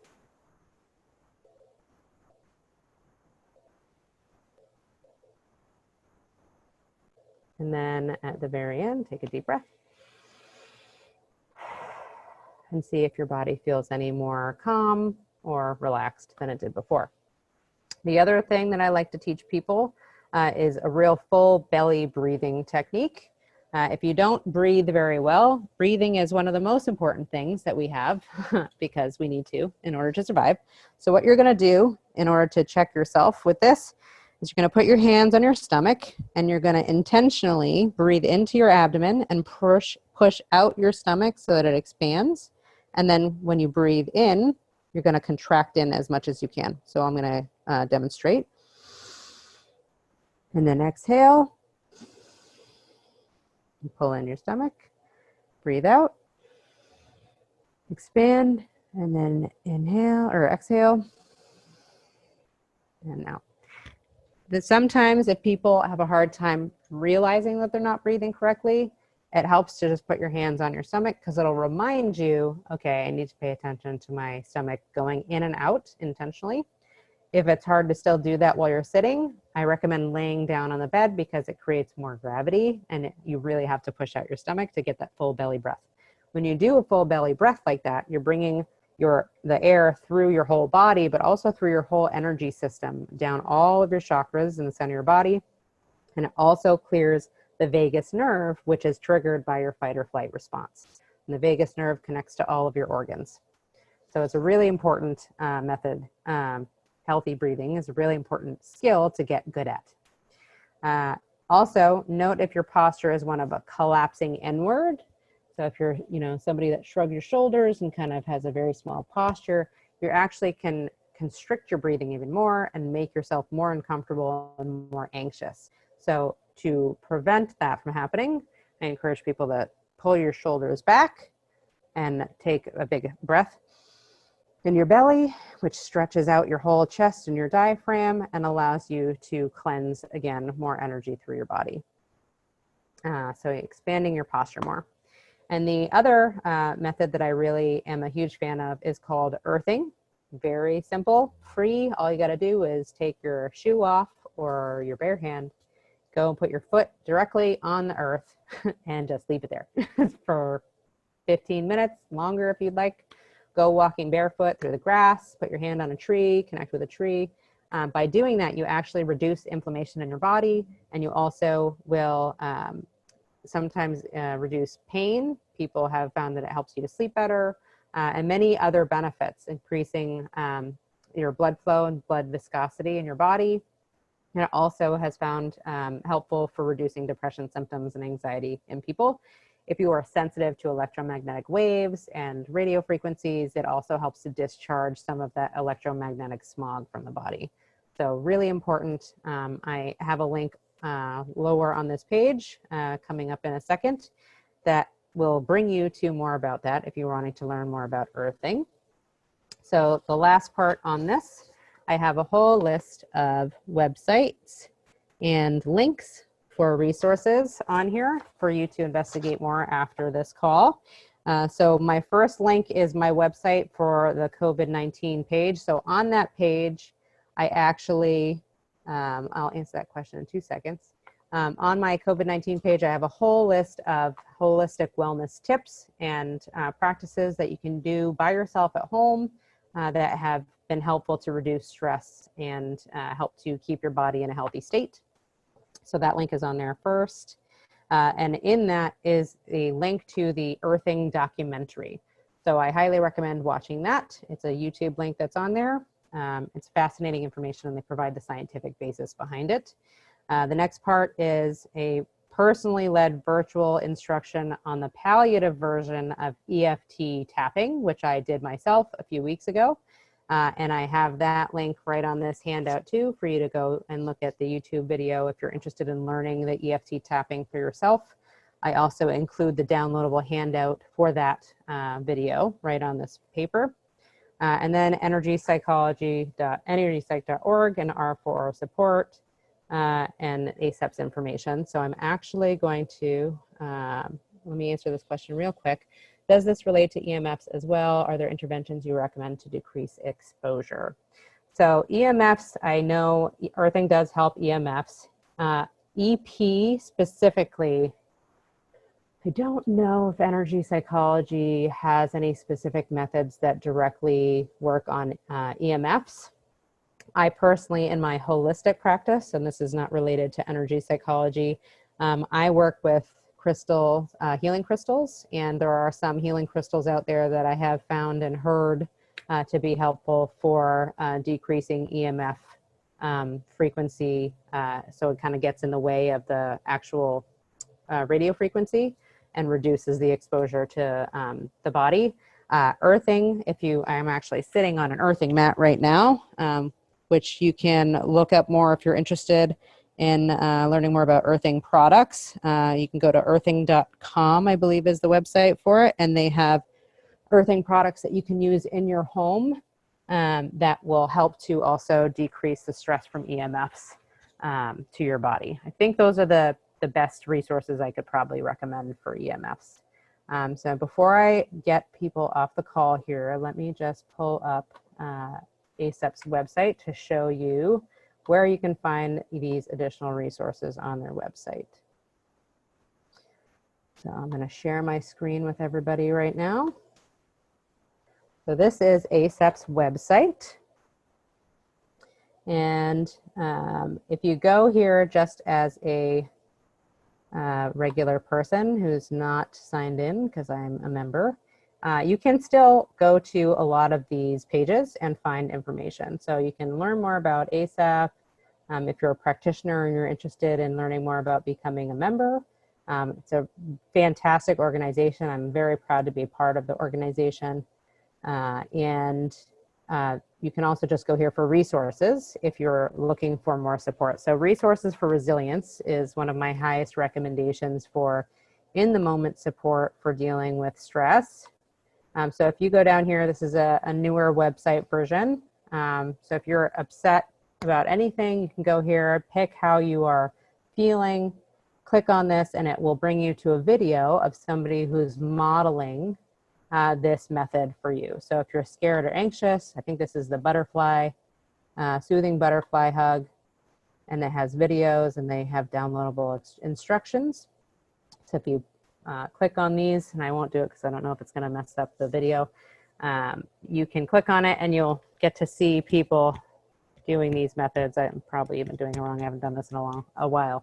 And then at the very end, take a deep breath. And see if your body feels any more calm or relaxed than it did before. The other thing that I like to teach people is a real full belly breathing technique. If you don't breathe very well, breathing is one of the most important things that we have because we need to in order to survive. So what you're going to do in order to check yourself with this is you're going to put your hands on your stomach and you're going to intentionally breathe into your abdomen and push out your stomach so that it expands. And then when you breathe in, you're going to contract in as much as you can. So I'm going to demonstrate. And then exhale. You pull in your stomach, breathe out, expand, and then inhale or exhale, and out. Sometimes if people have a hard time realizing that they're not breathing correctly, it helps to just put your hands on your stomach because it'll remind you, okay, I need to pay attention to my stomach going in and out intentionally. If it's hard to still do that while you're sitting, I recommend laying down on the bed because it creates more gravity and you really have to push out your stomach to get that full belly breath. When you do a full belly breath like that, you're bringing the air through your whole body, but also through your whole energy system, down all of your chakras in the center of your body. And it also clears the vagus nerve, which is triggered by your fight or flight response. And the vagus nerve connects to all of your organs. So it's a really important method. Healthy breathing is a really important skill to get good at. Also, note if your posture is one of a collapsing inward. So if you're, somebody that shrugs your shoulders and kind of has a very small posture, you actually can constrict your breathing even more and make yourself more uncomfortable and more anxious. So to prevent that from happening, I encourage people to pull your shoulders back and take a big breath in your belly, which stretches out your whole chest and your diaphragm and allows you to cleanse, again, more energy through your body. So expanding your posture more. And the other method that I really am a huge fan of is called earthing. Very simple, free. All you got to do is take your shoe off or your bare hand, go and put your foot directly on the earth and just leave it there for 15 minutes, longer if you'd like. Go walking barefoot through the grass, put your hand on a tree, connect with a tree. By doing that, you actually reduce inflammation in your body, and you also will sometimes reduce pain. People have found that it helps you to sleep better, and many other benefits, increasing your blood flow and blood viscosity in your body. And it also has found helpful for reducing depression symptoms and anxiety in people. If you are sensitive to electromagnetic waves and radio frequencies, it also helps to discharge some of that electromagnetic smog from the body. So really important. I have a link lower on this page coming up in a second that will bring you to more about that if you're wanting to learn more about earthing. So the last part on this, I have a whole list of websites and links for resources on here for you to investigate more after this call. So my first link is my website for the COVID-19 page. So on that page, I actually, I'll answer that question in 2 seconds. On my COVID-19 page, I have a whole list of holistic wellness tips and practices that you can do by yourself at home that have been helpful to reduce stress and help to keep your body in a healthy state. So that link is on there first. And in that is a link to the earthing documentary. So I highly recommend watching that. It's a YouTube link that's on there. It's fascinating information and they provide the scientific basis behind it. The next part is a personally led virtual instruction on the palliative version of EFT tapping, which I did myself a few weeks ago. And I have that link right on this handout too for you to go and look at the YouTube video if you're interested in learning the EFT tapping for yourself. I also include the downloadable handout for that video right on this paper. And then energypsychology.energypsych.org and R4 support and ASEP's information. So I'm actually going to, let me answer this question real quick. Does this relate to EMFs as well? Are there interventions you recommend to decrease exposure? So EMFs, I know earthing does help EMFs. EP specifically, I don't know if energy psychology has any specific methods that directly work on EMFs. I personally, in my holistic practice, and this is not related to energy psychology, I work with crystals, healing crystals, and there are some healing crystals out there that I have found and heard to be helpful for decreasing EMF frequency, so it kind of gets in the way of the actual radio frequency and reduces the exposure to the body. Earthing, I'm actually sitting on an earthing mat right now, which you can look up more if you're interested in learning more about earthing products. You can go to earthing.com, I believe is the website for it, and they have earthing products that you can use in your home that will help to also decrease the stress from EMFs to your body. I think those are the best resources I could probably recommend for EMFs. So before I get people off the call here, let me just pull up ASEP's website to show you where you can find these additional resources on their website. So I'm going to share my screen with everybody right now. So this is ASEP's website. And if you go here just as a regular person who's not signed in, because I'm a member, you can still go to a lot of these pages and find information. So you can learn more about ASEP. If you're a practitioner and you're interested in learning more about becoming a member, it's a fantastic organization. I'm very proud to be a part of the organization. You can also just go here for resources if you're looking for more support. So resources for resilience is one of my highest recommendations for in the moment support for dealing with stress. So if you go down here, this is a newer website version. So if you're upset about anything, you can go here, pick how you are feeling, click on this, and it will bring you to a video of somebody who's modeling this method for you. So if you're scared or anxious, I think this is the butterfly, soothing butterfly hug, and it has videos and they have downloadable instructions. So if you click on these, and I won't do it because I don't know if it's going to mess up the video, you can click on it and you'll get to see people doing these methods. I'm probably even doing it wrong. I haven't done this in a while.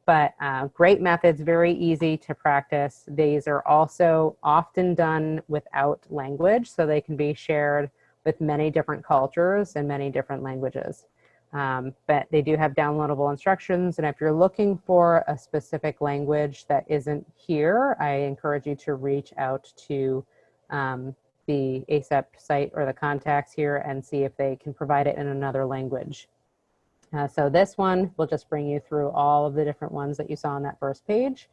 But great methods, very easy to practice. These are also often done without language, so they can be shared with many different cultures and many different languages. But they do have downloadable instructions, and if you're looking for a specific language that isn't here, I encourage you to reach out to the ASEP site or the contacts here and see if they can provide it in another language. So this one will just bring you through all of the different ones that you saw on that first page.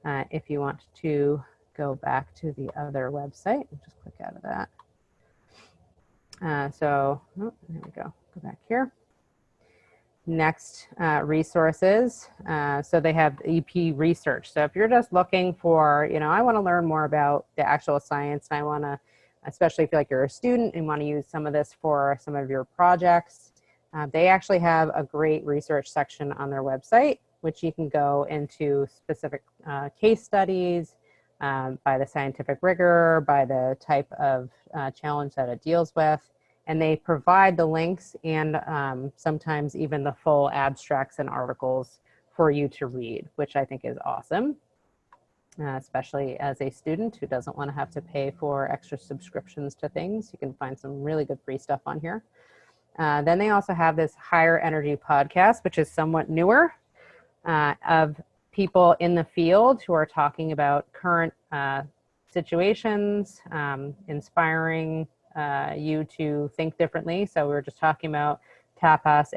If you want to go back to the other website, just click out of that. There we go. Go back here. Next, resources. So they have EP research. So if you're just looking for, I want to learn more about the actual science, and I want to, especially if you're like you're a student and want to use some of this for some of your projects, they actually have a great research section on their website, which you can go into specific case studies by the scientific rigor, by the type of challenge that it deals with. And they provide the links and sometimes even the full abstracts and articles for you to read, which I think is awesome, especially as a student who doesn't want to have to pay for extra subscriptions to things. You can find some really good free stuff on here. Then they also have this Higher Energy podcast, which is somewhat newer, of people in the field who are talking about current situations, inspiring you to think differently. So we were just talking about tapas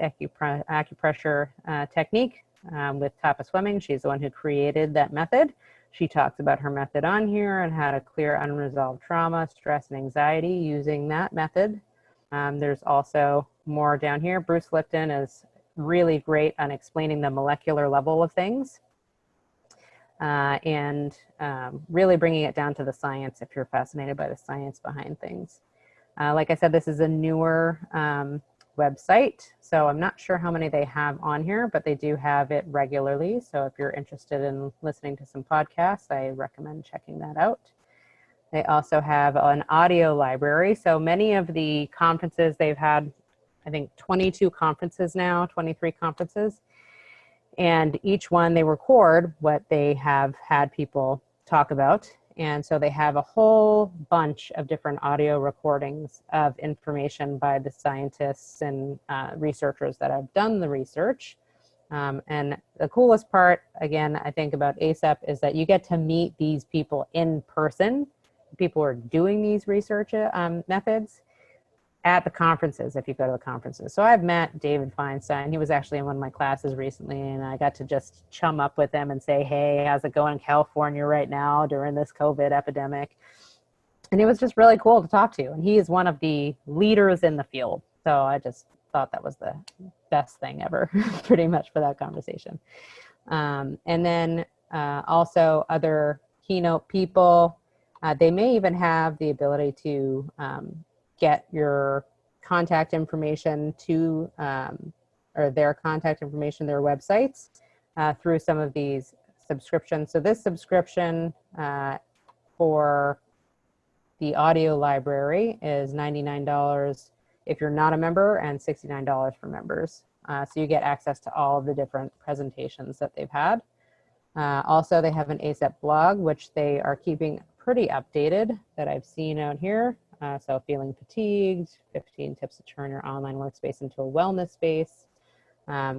acupressure technique with tapa swimming. She's the one who created that method. She talks about her method on here and how to clear unresolved trauma, stress, and anxiety using that method. There's also more down here. Bruce Lipton is really great on explaining the molecular level of things and really bringing it down to the science if you're fascinated by the science behind things. Like I said, this is a newer website, so I'm not sure how many they have on here, but they do have it regularly. So if you're interested in listening to some podcasts, I recommend checking that out. They also have an audio library. So many of the conferences, they've had, I think, 22 conferences now, 23 conferences. And each one they record what they have had people talk about. And so they have a whole bunch of different audio recordings of information by the scientists and researchers that have done the research. And the coolest part, again, I think about ASAP is that you get to meet these people in person. People are doing these research methods at the conferences, if you go to the conferences. So I've met David Feinstein. He was actually in one of my classes recently, and I got to just chum up with him and say, hey, how's it going in California right now during this COVID epidemic? And it was just really cool to talk to. And he is one of the leaders in the field. So I just thought that was the best thing ever, pretty much, for that conversation. And then also other keynote people. They may even have the ability to get your contact information to, or their contact information, their websites, through some of these subscriptions. So this subscription for the audio library is $99 if you're not a member and $69 for members. So you get access to all of the different presentations that they've had. Also, they have an ASAP blog, which they are keeping pretty updated that I've seen out here. So feeling fatigued, 15 tips to turn your online workspace into a wellness space.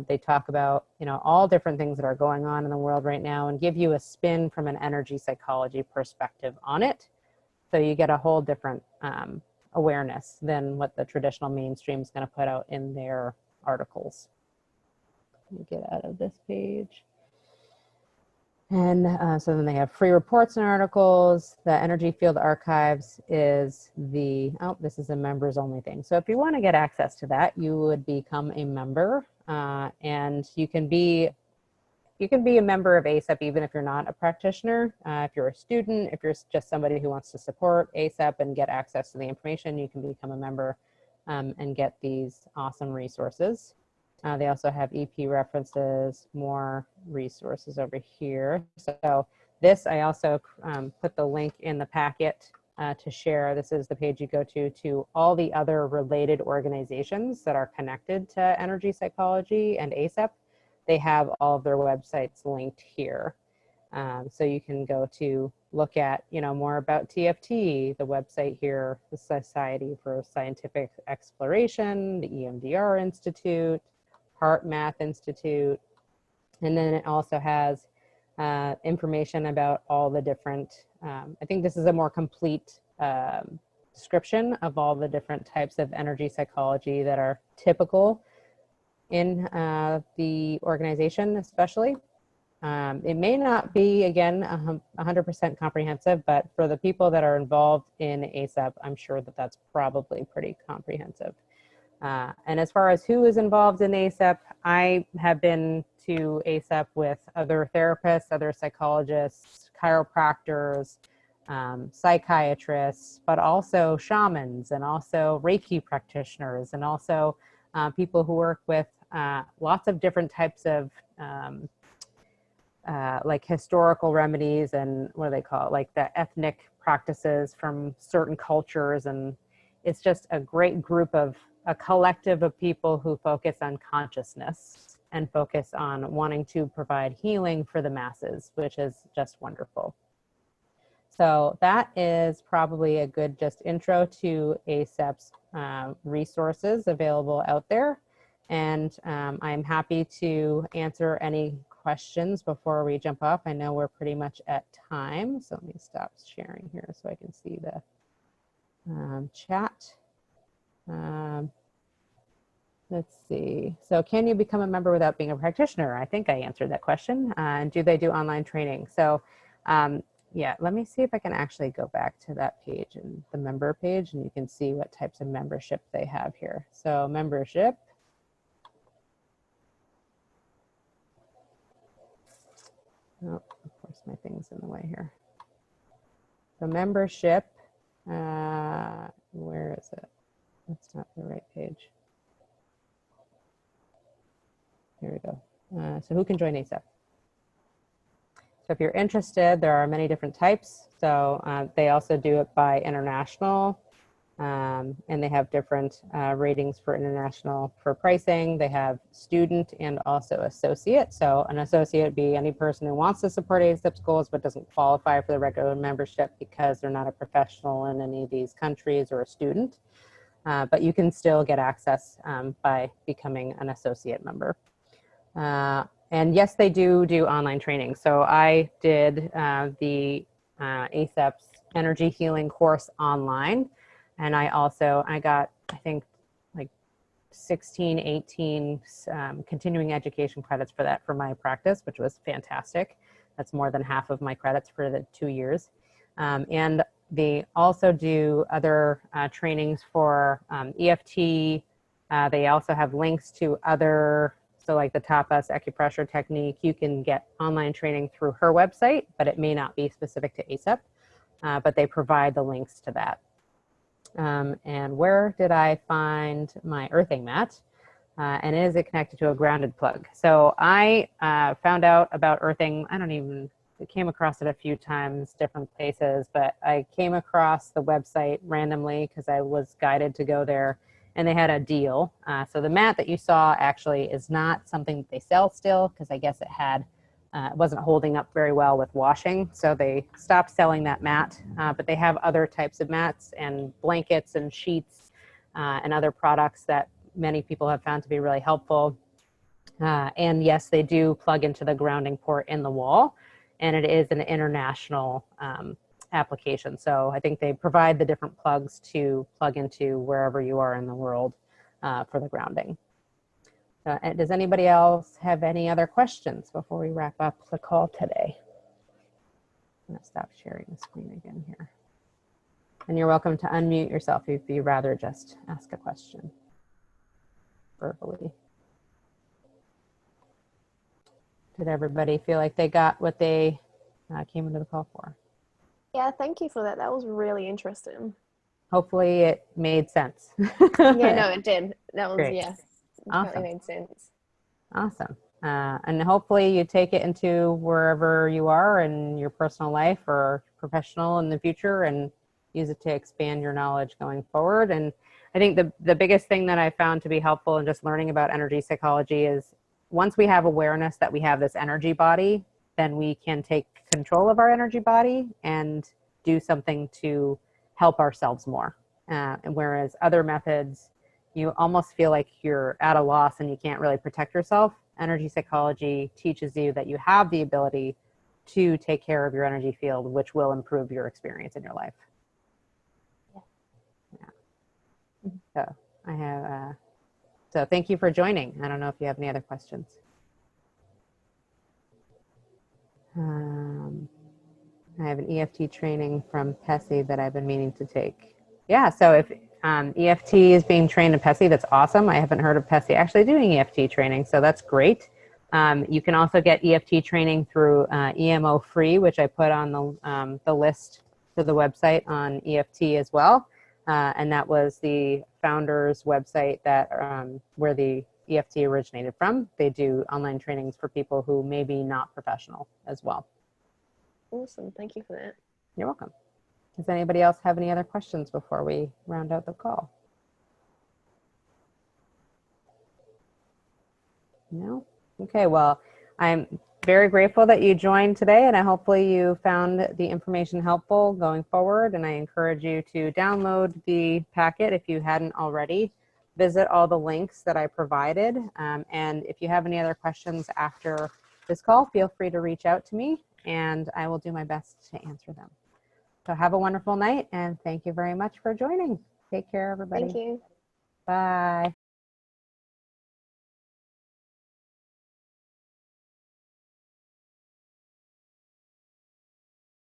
They talk about, all different things that are going on in the world right now and give you a spin from an energy psychology perspective on it. So you get a whole different awareness than what the traditional mainstream is going to put out in their articles. Let me get out of this page. And so then they have free reports and articles. The Energy Field Archives is this is a members only thing. So if you want to get access to that, you would become a member, and you can be a member of ASAP even if you're not a practitioner. If you're a student, if you're just somebody who wants to support ASAP and get access to the information, you can become a member and get these awesome resources. They also have EP references, more resources over here. So this, I also put the link in the packet to share. This is the page you go to all the other related organizations that are connected to energy psychology and ASAP. They have all of their websites linked here. So you can go to look at, more about TFT, the website here, the Society for Scientific Exploration, the EMDR Institute, Heart Math Institute, and then it also has information about all the different, I think this is a more complete description of all the different types of energy psychology that are typical in the organization especially. It may not be, again, 100% comprehensive, but for the people that are involved in ASAP, I'm sure that that's probably pretty comprehensive. And as far as who is involved in ASAP, I have been to ASAP with other therapists, other psychologists, chiropractors, psychiatrists, but also shamans and also Reiki practitioners and also people who work with lots of different types of like historical remedies and what do they call it, like the ethnic practices from certain cultures. And it's just a great group of a collective of people who focus on consciousness and focus on wanting to provide healing for the masses, which is just wonderful. So that is probably a good just intro to ASAP's resources available out there. And I'm happy to answer any questions before we jump off. I know we're pretty much at time, so let me stop sharing here so I can see the chat. Let's see. So can you become a member without being a practitioner? I think I answered that question. And do they do online training? So yeah, let me see if I can actually go back to that page and the member page, and you can see what types of membership they have here. So membership. Oh, of course, my thing's in the way here. So membership, where is it? That's not the right page. Here we go. So who can join ASAP? So if you're interested, there are many different types. So they also do it by international, and they have different ratings for international for pricing. They have student and also associate. So an associate would be any person who wants to support ASAP's goals but doesn't qualify for the regular membership because they're not a professional in any of these countries or a student. But you can still get access by becoming an associate member. And yes, they do online training. So I did the ASAP's energy healing course online. And I got, I think, like 16, 18 continuing education credits for that for my practice, which was fantastic. That's more than half of my credits for the 2 years. And they also do other trainings for EFT. They also have links to other, so like the tapas acupressure technique, you can get online training through her website, but it may not be specific to ASAP, but they provide the links to that. And where did I find my earthing mat? And is it connected to a grounded plug? So I found out about earthing, I came across it a few times, different places, but I came across the website randomly because I was guided to go there, and they had a deal. So the mat that you saw actually is not something that they sell still, because I guess it wasn't holding up very well with washing. So they stopped selling that mat, but they have other types of mats and blankets and sheets and other products that many people have found to be really helpful. And yes, they do plug into the grounding port in the wall, and it is an international application. So I think they provide the different plugs to plug into wherever you are in the world for the grounding. Does anybody else have any other questions before we wrap up the call today? I'm going to stop sharing the screen again here. And you're welcome to unmute yourself if you'd rather just ask a question verbally. Did everybody feel like they got what they came into the call for? Yeah, thank you for that. That was really interesting. Hopefully it made sense. Yeah, no, it did. That was, Great. yeah, it Awesome. totally made sense. Awesome. And hopefully you take it into wherever you are in your personal life or professional in the future and use it to expand your knowledge going forward. And I think the biggest thing that I found to be helpful in just learning about energy psychology is once we have awareness that we have this energy body, then we can take control of our energy body and do something to help ourselves more. And whereas other methods, you almost feel like you're at a loss and you can't really protect yourself. Energy psychology teaches you that you have the ability to take care of your energy field, which will improve your experience in your life. Yeah. So I have, so thank you for joining. I don't know if you have any other questions. I have an EFT training from PESI that I've been meaning to take. Yeah, so if EFT is being trained in PESI, that's awesome. I haven't heard of PESI actually doing EFT training, so that's great. You can also get EFT training through EMO Free, which I put on the list to the website on EFT as well. And that was the founder's website that where the EFT originated from. They do online trainings for people who may be not professional as well. Awesome. Thank you for that. You're welcome. Does anybody else have any other questions before we round out the call? No? Okay, well, I'm very grateful that you joined today, and hopefully you found the information helpful going forward, and I encourage you to download the packet if you hadn't already. Visit all the links that I provided, and if you have any other questions after this call, feel free to reach out to me, and I will do my best to answer them. So have a wonderful night, and thank you very much for joining. Take care, everybody. Thank you. Bye.